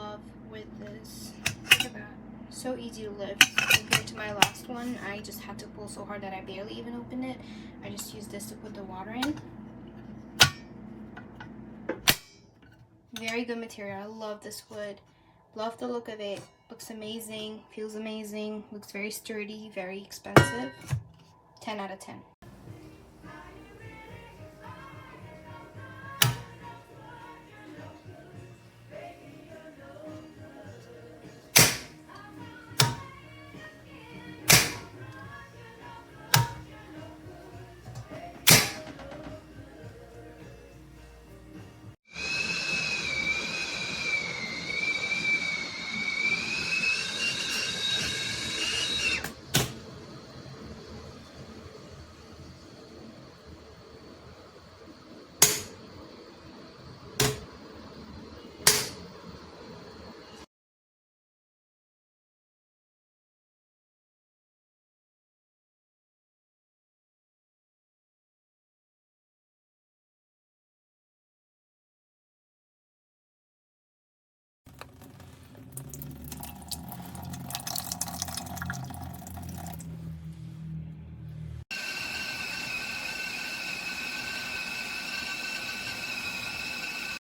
love with this. Look at that. So easy to lift compared to my last one. I just had to pull so hard that I barely even opened it. I just used this to put the water in. Very good material. I love this wood. Love the look of it. Looks amazing. Feels amazing. Looks very sturdy. Very expensive. 10 out of 10.